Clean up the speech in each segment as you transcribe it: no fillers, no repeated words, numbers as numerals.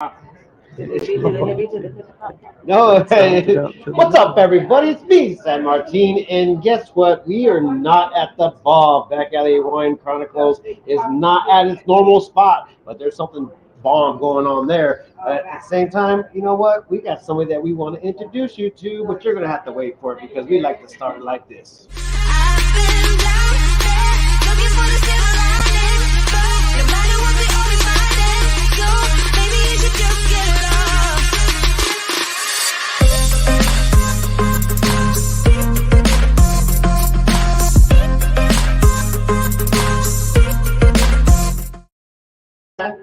No, hey, what's up, everybody? It's me, San Martin, and guess what? We are not at the bar. Back Alley Wine Chronicles is not at its normal spot, but there's something bomb going on there. But at the same time, you know what? We got somebody that we want to introduce you to, but you're gonna have to wait for it because we like to start it like this.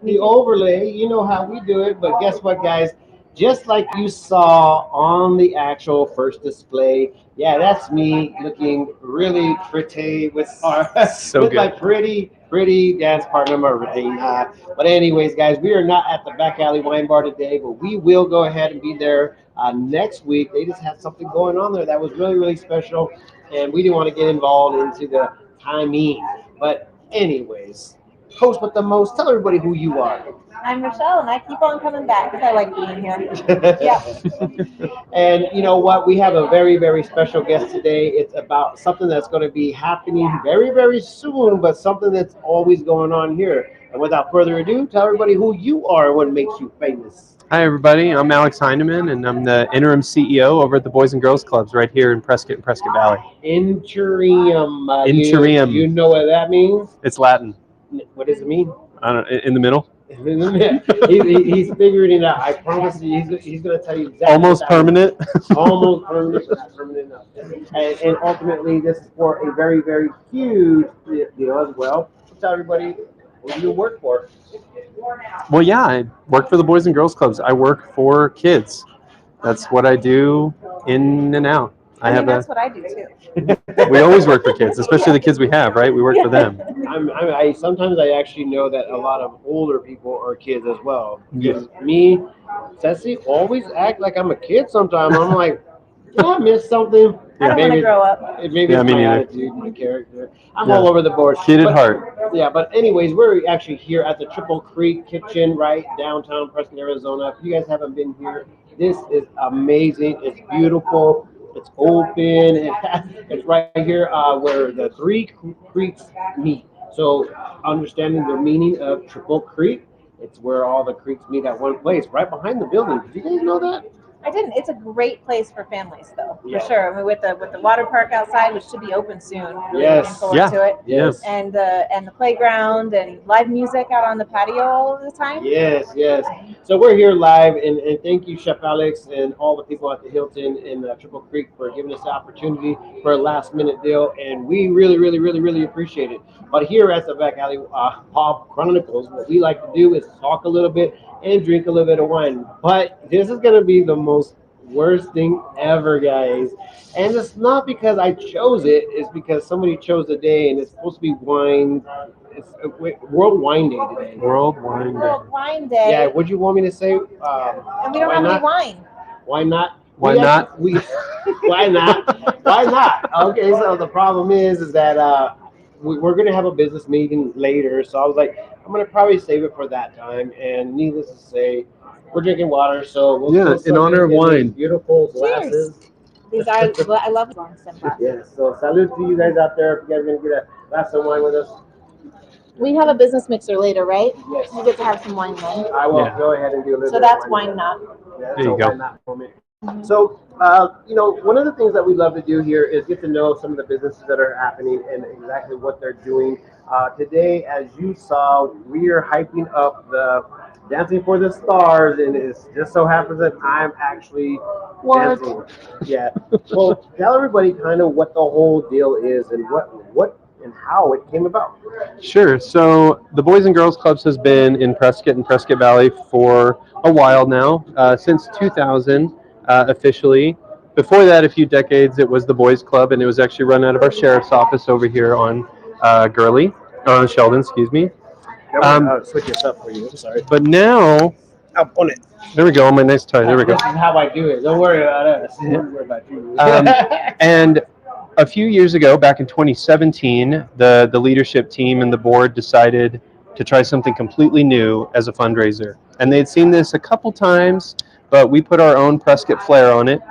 The overlay, you know how we do it, but guess what, guys? Just like you saw on the actual first display, yeah, that's me looking really pretty with our with my pretty dance partner Marina. But anyways, guys, we are not at the Back Alley Wine Bar today, but we will go ahead and be there next week. They just had something going on there that was really special, and we didn't want to get involved into the timing. But anyways, host with the most, tell everybody who you are. I'm Rochelle, and I keep on coming back because I like being here. Yeah. And you know what? We have a very special guest today. It's about something that's going to be happening very soon, but something that's always going on here. And without further ado, tell everybody who you are and what makes you famous. Hi, everybody. I'm Alex Heineman, and I'm the interim CEO over at the Boys and Girls Clubs right here in Prescott and Prescott Valley. Interim. Interim. You know what that means? It's Latin. What does it mean? I don't. In the middle. He's figuring it out. I promise you, he's going to tell you exactly. Almost permanent. Almost permanent, but not permanent enough. And ultimately, this is for a very huge deal as well. Tell everybody what you work for. Well, yeah, I work for the Boys and Girls Clubs. I work for kids. That's what I do in and out. That's what I do too. We always work for kids, especially the kids we have, right? We work for them. I sometimes I actually know that a lot of older people are kids as well. Yeah. Me, Ceci, always act like I'm a kid sometimes. I'm like, did I miss something? I don't want to grow up. Maybe Yeah, it's me my neither. attitude, my character. I'm all over the board. Kid at heart. Yeah, but anyways, we're actually here at the Triple Creek Kitchen, right downtown Preston, Arizona. If you guys haven't been here, this is amazing. It's beautiful. It's open. It's right here where the three creeks meet. So understanding the meaning of Triple Creek, it's where all the creeks meet at one place, right behind the building. Did you guys know that? I didn't. It's a great place for families, though, Yeah. for sure. I mean, with the water park outside, which should be open soon. Really Yes. looking forward Yeah. to it. Yes. And the playground and live music out on the patio all of the time. Yes. So we're here live, and thank you, Chef Alex, and all the people at the Hilton in Triple Creek for giving us the opportunity for a last-minute deal, and we really appreciate it. But here at the Back Alley Pop Chronicles, what we like to do is talk a little bit and drink a little bit of wine. But this is going to be the most worst thing ever, guys. And it's not because I chose it, it's because somebody chose the day, and it's supposed to be wine. It's World Wine Day today. World Wine Day. World Wine Day. Yeah, what'd you want me to say? And we don't have any wine. Why not? Why We not? actually- why not? Why not? Okay, so the problem is that we're going to have a business meeting later. So I was like, I'm going to probably save it for that time. And needless to say, we're drinking water. So we'll in honor of in these wine. beautiful glasses. These are, I love long stem glasses. Yeah, so salute to you guys out there. If you guys are going to get a glass of wine with us. We have a business mixer later, right? Yes. You get to have some wine then. I will Yeah. go ahead and do a little So bit that's of wine not. Yeah, There you so go. why not for me? So, one of the things that we love to do here is get to know some of the businesses that are happening and exactly what they're doing. Today, as you saw, we are hyping up the Dancing for the Stars, and it just so happens that I'm actually dancing. Yeah. Well, tell everybody kind of what the whole deal is and what and how it came about. Sure. So the Boys and Girls Clubs has been in Prescott and Prescott Valley for a while now, since 2000 officially. Before that, a few decades, it was the Boys Club, and it was actually run out of our sheriff's office over here on Sheldon, excuse me. Switch this up for you. I'm sorry. But now, Up on it. there we go, on my nice tie. There we go. This is how I do it. Don't worry about us. Don't worry about you. And a few years ago, back in 2017, the leadership team and the board decided to try something completely new as a fundraiser. And they'd seen this a couple times, but we put our own Prescott flair on it,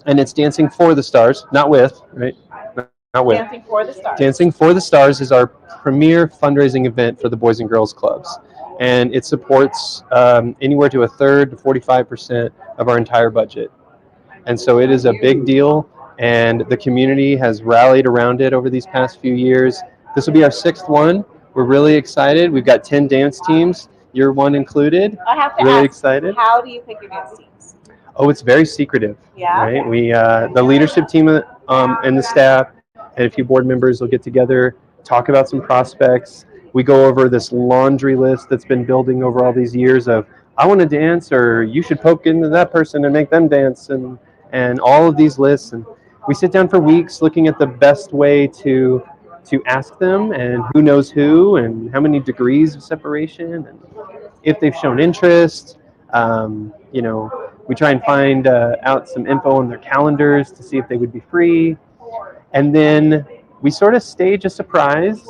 and it's Dancing for the Stars, not with, right? Not with. Dancing for the Stars. Dancing for the Stars is our premier fundraising event for the Boys and Girls Clubs. And it supports anywhere to a third to 45% of our entire budget. And so it is a big deal, and the community has rallied around it over these past few years. This will be our 6th one. We're really excited. We've got 10 dance teams, your one included. I have to Really ask, excited. how do you pick your dance teams? Oh, it's very secretive. Yeah? Right? We, the leadership team and the staff and a few board members will get together, talk about some prospects. We go over this laundry list that's been building over all these years of, I want to dance, or you should poke into that person and make them dance, and all of these lists. And we sit down for weeks looking at the best way to ask them, and who knows who, and how many degrees of separation, and if they've shown interest. You know, we try and find out some info on their calendars to see if they would be free. And then we sort of stage a surprise.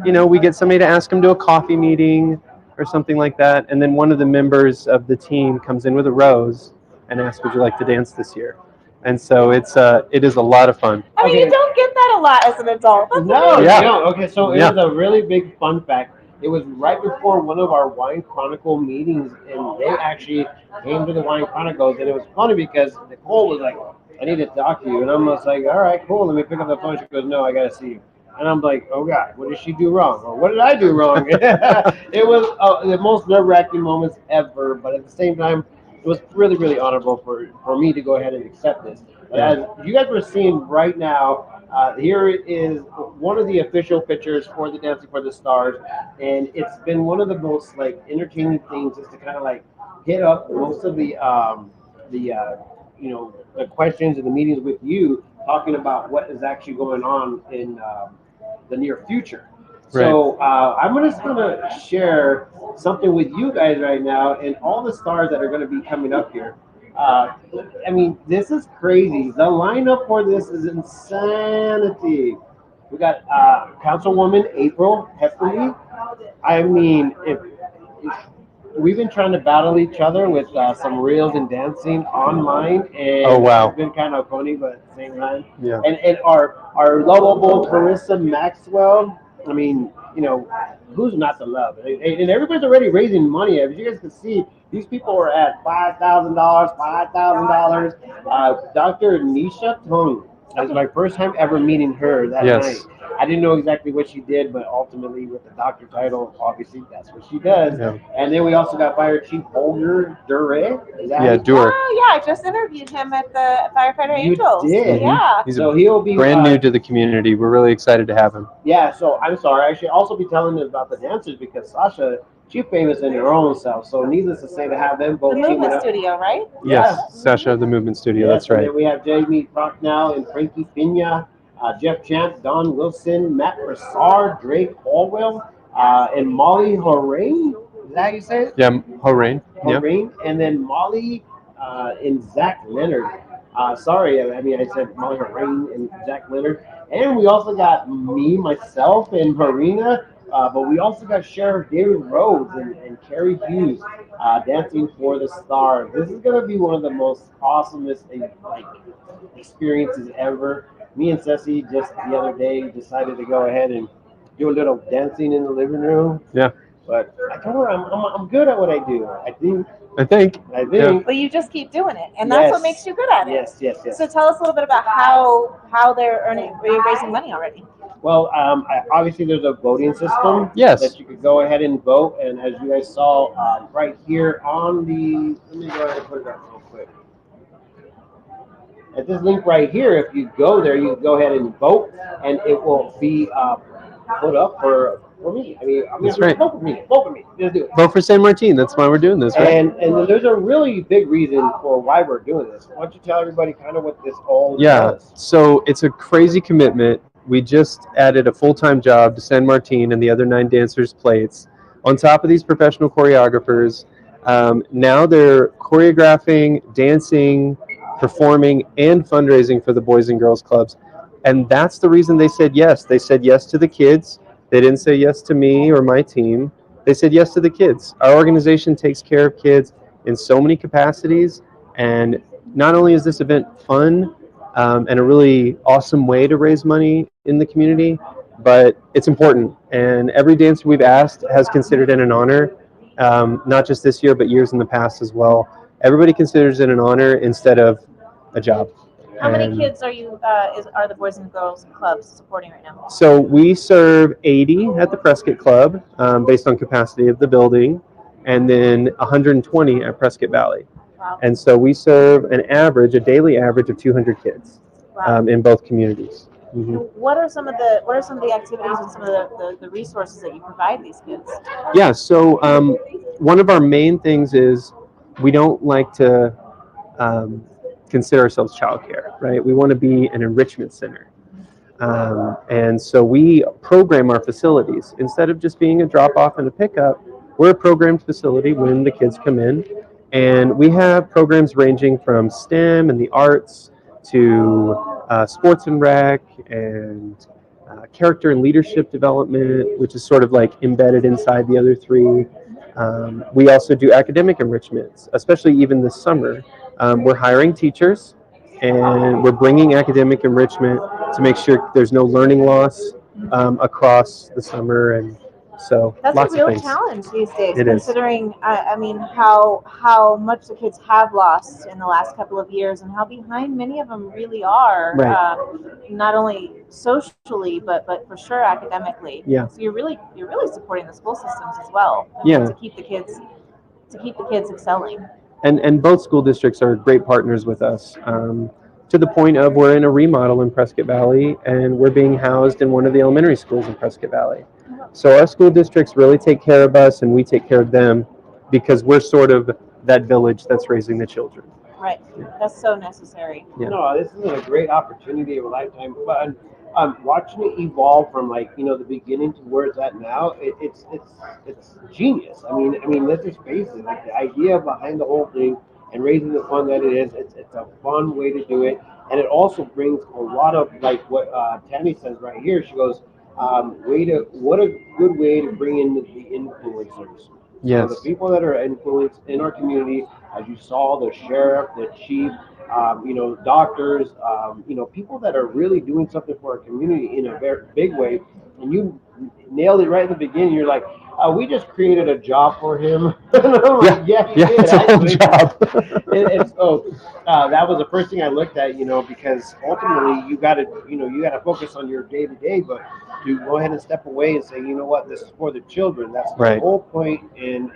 You know, we get somebody to ask them to a coffee meeting or something like that. And then one of the members of the team comes in with a rose and asks, would you like to dance this year? And so it is a lot of fun. I mean, you don't get that a lot as an adult. That's No, amazing. Yeah. no. Okay, so it Yeah. was a really big fun fact. It was right before one of our Wine Chronicle meetings, and they actually came to the Wine Chronicles, and it was funny because Nicole was like, I need to talk to you. And I'm just like, all right, cool. Let me pick up the phone. She goes, no, I got to see you. And I'm like, oh, God, what did she do wrong? Or what did I do wrong? It was the most nerve-wracking moments ever, but at the same time, it was really, really honorable for me to go ahead and accept this. As you guys were seeing right now, here is one of the official pictures for the Dancing for the Stars, and it's been one of the most like entertaining things is to kind of like hit up most of the you know, the questions and the meetings with you, talking about what is actually going on in the near future. Right. So I'm just gonna share something with you guys right now, and all the stars that are going to be coming up here. I mean, this is crazy. The lineup for this is insanity. We got Councilwoman April Hepperle. I mean, if we've been trying to battle each other with some reels and dancing online, and Oh, wow. it's been kind of funny, but at the same time. Yeah. And our lovable Carissa Maxwell. I mean, you know, who's not to love? And everybody's already raising money. As you guys can see, these people are at $5,000, $5,000. Dr. Nisha Tung. That was my first time ever meeting her that Yes. night. I didn't know exactly what she did, but ultimately with the doctor title, obviously that's what she does. Yeah. And then we also got Fire Chief Holger Durre. Is that Yeah, Durre. Oh, yeah, I just interviewed him at the Firefighter You Angels. did? Yeah. He's So he'll be brand new to the community. We're really excited to have him. Yeah, so I'm sorry. I should also be telling you about the dancers because Sasha, she's famous in her own self. So needless to say, to have them The both teaming Movement up. Studio, right? Yes, Yeah. Sasha of the Movement Studio. Yes, That's right. And then we have Jamie Procknow and Frankie Pena, Jeff Champ, Don Wilson, Matt Brassard, Drake Caldwell, and Molly Hohrein. Is that how you say it? Yeah, Hohrein. Yeah. Hohrein. And then Molly and Zach Leonard. Sorry, I mean, I said Molly Hohrein and Zach Leonard. And we also got me, myself, and Marina. But we also got Sheriff David Rhodes and Carie Hughes dancing for the stars. This is going to be one of the most awesomest experiences ever. Me and Ceci just the other day decided to go ahead and do a little dancing in the living room. Yeah. But I told her I'm good at what I do. I think. But you just keep doing it, and that's what makes you good at it. Yes. So tell us a little bit about how they're raising money already. Well, obviously there's a voting system. Yes. That you could go ahead and vote, and as you guys saw right here on the, let me go ahead and put it up real quick. At this link right here, if you go there, you can go ahead and vote, and it will be put up for me. I mean, That's right. Vote for me. Vote for me. Just do it. Vote for San Martin. That's why we're doing this, right? And there's a really big reason for why we're doing this. Why don't you tell everybody kind of what this all does? So it's a crazy commitment. We just added a full-time job to San Martin and the other 9 dancers' plates. On top of these professional choreographers, now they're choreographing, dancing, performing, and fundraising for the Boys and Girls Clubs. And that's the reason they said yes. They said yes to the kids. They didn't say yes to me or my team. they said yes to the kids. Our organization takes care of kids in so many capacities, and not only is this event fun and a really awesome way to raise money in the community, but it's important. And every dancer we've asked has considered it an honor, not just this year, but years in the past as well. Everybody considers it an honor instead of a job. How many And kids are the Boys and Girls Clubs supporting right now? so we serve 80 at the Prescott Club, based on capacity of the building, and then 120 at Prescott Valley. Wow. And so we serve a daily average of 200 kids Wow. in both communities. Mm-hmm. What are some of the activities and some of the resources that you provide these kids? Yeah, so one of our main things is we don't like to consider ourselves childcare, right? We want to be an enrichment center. And so we program our facilities. Instead of just being a drop-off and a pickup, we're a programmed facility when the kids come in. And we have programs ranging from STEM and the arts to sports and rec and character and leadership development, which is sort of like embedded inside the other three. We also do academic enrichments, especially even this summer. We're hiring teachers, and we're bringing academic enrichment to make sure there's no learning loss across the summer, and so That's lots a real of things. challenge these days, It is. considering I mean how much the kids have lost in the last couple of years, and how behind many of them really are, Right. not only socially but for sure academically. Yeah. So you're really supporting the school systems as well. Yeah. To keep the kids excelling. And both school districts are great partners with us, to the point of we're in a remodel in Prescott Valley, and we're being housed in one of the elementary schools in Prescott Valley. So our school districts really take care of us, and we take care of them because we're sort of that village that's raising the children. Right. That's so necessary. Yeah. No, this is a great opportunity of a lifetime. But watching it evolve from the beginning to where it's at now, it's genius. I mean, let's just face it. Like the idea behind the whole thing and raising the fund that it is, it's a fun way to do it, and it also brings a lot of like what Tammy says right here. She goes, what a good way to bring in the influencers. Yes. So the people that are influenced in our community, as you saw, the sheriff, the chief, doctors, people that are really doing something for our community in a very big way. And you nailed it right in the beginning. You're like, we just created a job for him. Yeah, you did, it's a whole actually. job. That was the first thing I looked at, because ultimately you got to focus on your day to day, but to go ahead and step away and say, you know what, this is for the children. That's the Right. whole point, and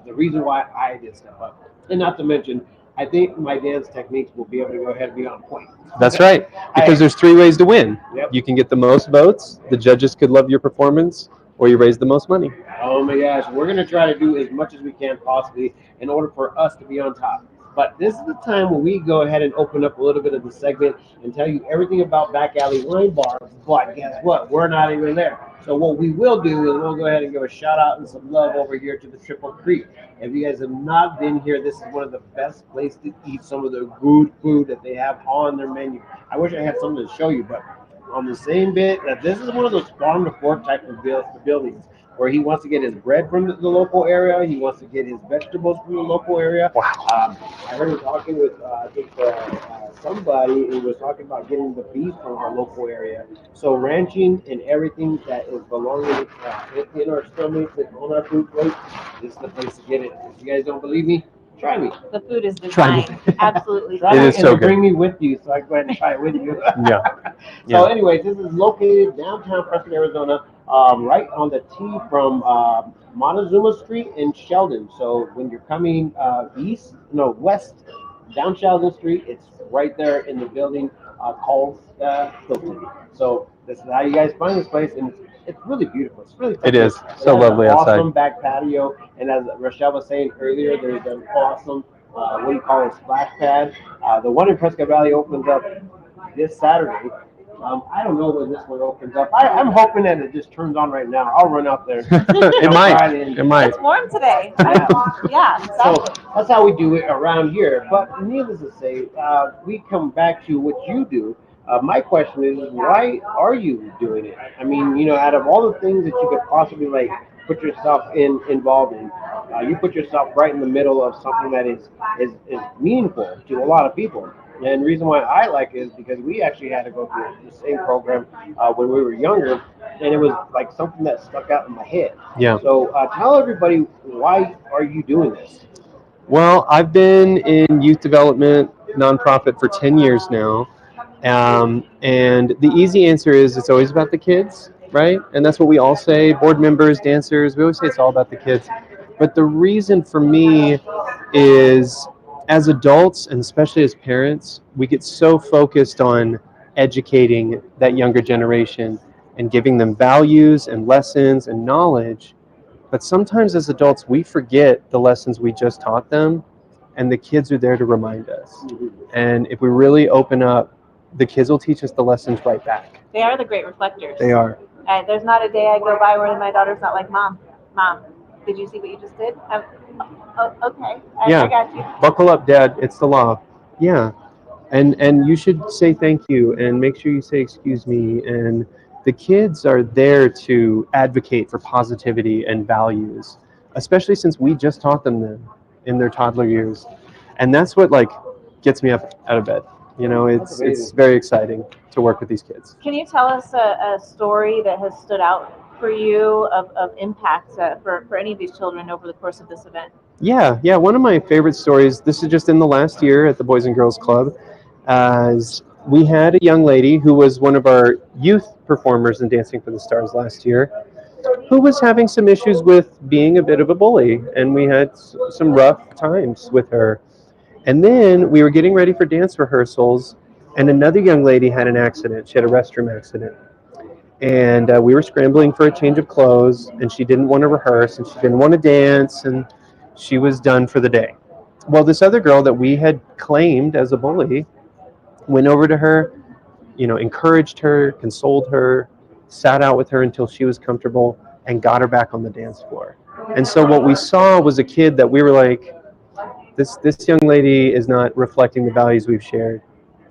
the reason why I did step up. And not to mention, I think my dance techniques will be able to go ahead and be on point. That's right, because there's three ways to win. Yep. You can get the most votes, the judges could love your performance, or you raise the most money. Oh my gosh, we're going to try to do as much as we can possibly in order for us to be on top. But this is the time when we go ahead and open up a little bit of the segment and tell you everything about Back Alley Wine Bar. But guess what? We're not even there. So what we will do is we'll go ahead and give a shout out and some love over here to the Triple Creek. If you guys have not been here, this is one of the best places to eat some of the good food that they have on their menu. I wish I had something to show you, but on the same bit, that this is one of those farm to fork type of buildings where he wants to get his bread from the local area, he wants to get his vegetables from the local area. Wow. I heard him talking with somebody who was talking about getting the beef from our local area. So ranching and everything that is belonging in our stomachs and on our food plate, this is the place to get it. If you guys don't believe me, try me. The food is Try me. designed absolutely. Try It me is and so then good. bring me with you so I can go ahead and try it with you. Yeah. So anyways, this is located downtown Prescott, Arizona, right on the T from Montezuma Street in Sheldon. So when you're coming west down Sheldon Street, it's right there in the building called Hilton. So this is how you guys find this place, and it's really beautiful. It's really It is. It So has lovely an outside. awesome back patio, and as Rochelle was saying earlier, there's an awesome splash pad. The one in Prescott Valley opens up this Saturday. I don't know when this one opens up. I'm hoping that it just turns on right now. I'll run out there. It might. It might. It's warm today. Yeah, exactly. So that's how we do it around here. But needless to say, we come back to what you do. My question is, why are you doing it? I mean, out of all the things that you could possibly put yourself involved in. You put yourself right in the middle of something that is meaningful to a lot of people. And the reason why I like it is because we actually had to go through the same program when we were younger, and it was like something that stuck out in my head. Yeah. So tell everybody, why are you doing this? Well, I've been in youth development nonprofit for 10 years now. And the easy answer is it's always about the kids, right? And that's what we all say, board members, dancers, we always say it's all about the kids. But the reason for me is as adults, and especially as parents, we get so focused on educating that younger generation and giving them values and lessons and knowledge. But sometimes as adults, we forget the lessons we just taught them, and the kids are there to remind us. And if we really open up, the kids will teach us the lessons right back. They are the great reflectors. They are. There's not a day I go by where my daughter's not like, Mom, did you see what you just did? Okay, I got you. Buckle up, Dad. It's the law. Yeah. And you should say thank you and make sure you say excuse me. And the kids are there to advocate for positivity and values, especially since we just taught them in their toddler years. And that's what gets me up out of bed. You know, it's very exciting to work with these kids. Can you tell us a story that has stood out for you of impact for any of these children over the course of this event? Yeah. One of my favorite stories, this is just in the last year at the Boys and Girls Club, as we had a young lady who was one of our youth performers in Dancing for the Stars last year, who was having some issues with being a bit of a bully, and we had some rough times with her. And then we were getting ready for dance rehearsals, and another young lady had an accident. She had a restroom accident. And we were scrambling for a change of clothes, and she didn't want to rehearse, and she didn't want to dance, and she was done for the day. Well, this other girl that we had claimed as a bully went over to her, encouraged her, consoled her, sat out with her until she was comfortable, and got her back on the dance floor. And so what we saw was a kid that we were like, this young lady is not reflecting the values we've shared.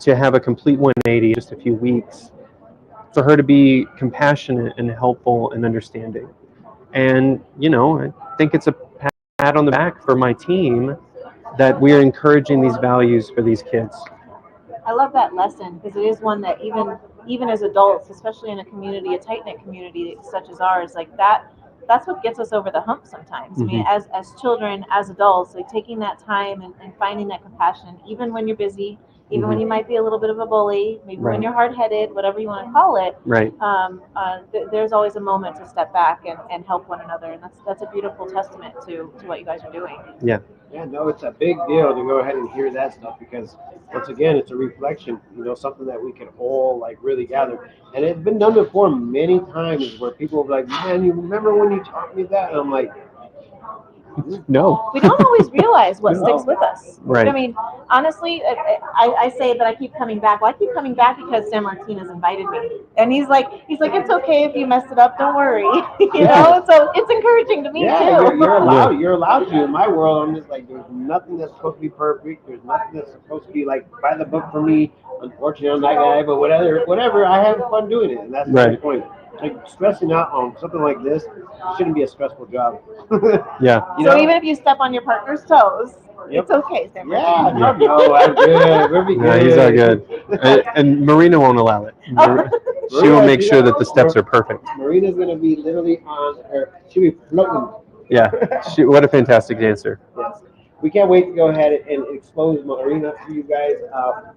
To have a complete 180 in just a few weeks, for her to be compassionate and helpful and understanding. And, I think it's a pat on the back for my team that we are encouraging these values for these kids. I love that lesson because it is one that even as adults, especially in a community, a tight-knit community such as ours, like that's what gets us over the hump sometimes. I mean, as children, as adults, like taking that time and finding that compassion, even when you're busy, even when you might be a little bit of a bully, maybe when you're hard-headed, whatever you want to call it. Right. There's always a moment to step back and help one another, and that's a beautiful testament to what you guys are doing. Yeah. Yeah, no, it's a big deal to go ahead and hear that stuff because, once again, it's a reflection, something that we can all really gather. And it's been done before many times where people are like, man, you remember when you taught me that? And I'm like, no. We don't always realize what sticks with us. Right. I mean, honestly, I say that I keep coming back. Well, I keep coming back because San Martinez invited me, and he's like, it's okay if you messed it up. Don't worry, So it's encouraging to me too. You're allowed to. In my world, I'm just like, there's nothing that's supposed to be perfect. There's nothing that's supposed to be like by the book for me. Unfortunately, I'm that guy, but whatever. I have fun doing it, and that's the point. Like stressing out on something like this shouldn't be a stressful job. Yeah. So even if you step on your partner's toes, it's okay, Sam. Yeah, no, I'm good. We'll be good. No, he's all good. And Marina won't allow it. She will make sure that the steps are perfect. Marina's going to be literally on her, she'll be floating. Yeah, what a fantastic dancer. Yes. We can't wait to go ahead and expose Marina to you guys.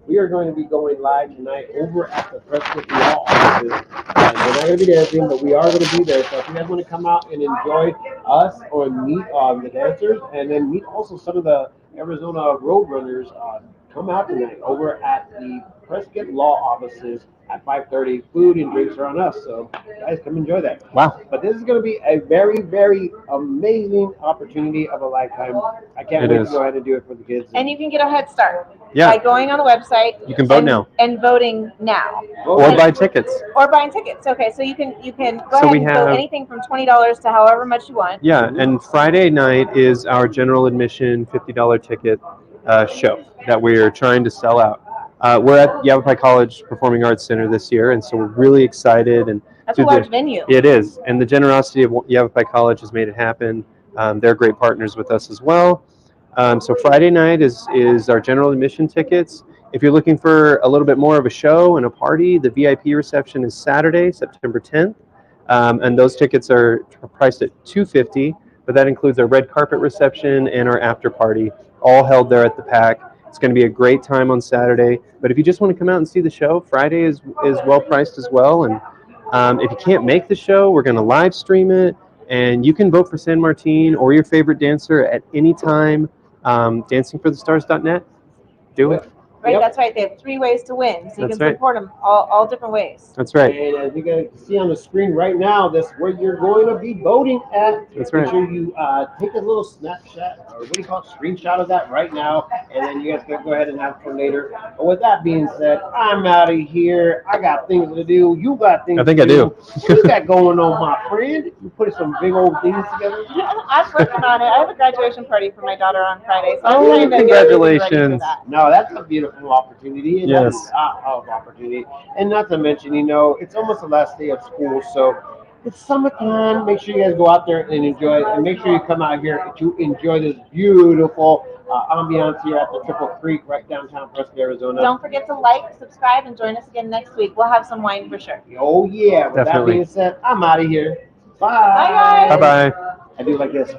We are going to be going live tonight over at the Prescott Law offices. We're not going to be dancing, but we are going to be there. So if you guys want to come out and enjoy us or meet the dancers and then meet also some of the Arizona Roadrunners, come out tonight over at the Prescott Law offices at 5:30. Food and drinks are on us, so guys, come enjoy that. Wow. But this is going to be a very, very amazing opportunity of a lifetime. I can't wait to go ahead and do it for the kids. And you can get a head start by going on the website. You can vote now. And voting now. Or buy tickets. Or buying tickets. Okay, so you can go ahead and vote anything from $20 to however much you want. Yeah, and Friday night is our general admission $50 ticket show that we're trying to sell out. We're at Yavapai College Performing Arts Center this year, and so we're really excited. And That's a large venue. It is, and the generosity of Yavapai College has made it happen. They're great partners with us as well. So Friday night is our general admission tickets. If you're looking for a little bit more of a show and a party, the VIP reception is Saturday, September 10th, and those tickets are priced at $250, but that includes our red carpet reception and our after party, all held there at the PAC. It's going to be a great time on Saturday, but if you just want to come out and see the show, Friday is well priced as well. And if you can't make the show, we're going to live stream it, and you can vote for San Martin or your favorite dancer at any time. Dancingforthestars.net. Do it. Right, Yep. That's right. They have 3 ways to win, so you That's can right. support them all different ways. That's right. And as you can see on the screen right now, that's where you're going to be voting at. That's Make right. sure you take a little snapshot, or what do you call it, screenshot of that right now, and then you guys can go ahead and have fun later. But with that being said, I'm out of here. I got things to do. You got things I think to I do. What you got going on, my friend? You put some big old things together? I'm working on it. I have a graduation party for my daughter on Friday, so I'm Oh, trying to get everything ready for congratulations. that. No, that's a beautiful opportunity. And Yes. that's of opportunity. And not to mention, it's almost the last day of school, so it's summertime. Make sure you guys go out there and enjoy it. And make sure you come out here to enjoy this beautiful ambiance here at the Triple Creek, right downtown Prescott, Arizona. Don't forget to like, subscribe, and join us again next week. We'll have some wine for sure. Oh, yeah. With Definitely. that being said, I'm out of here. Bye. Bye, guys. Bye-bye. I do like this.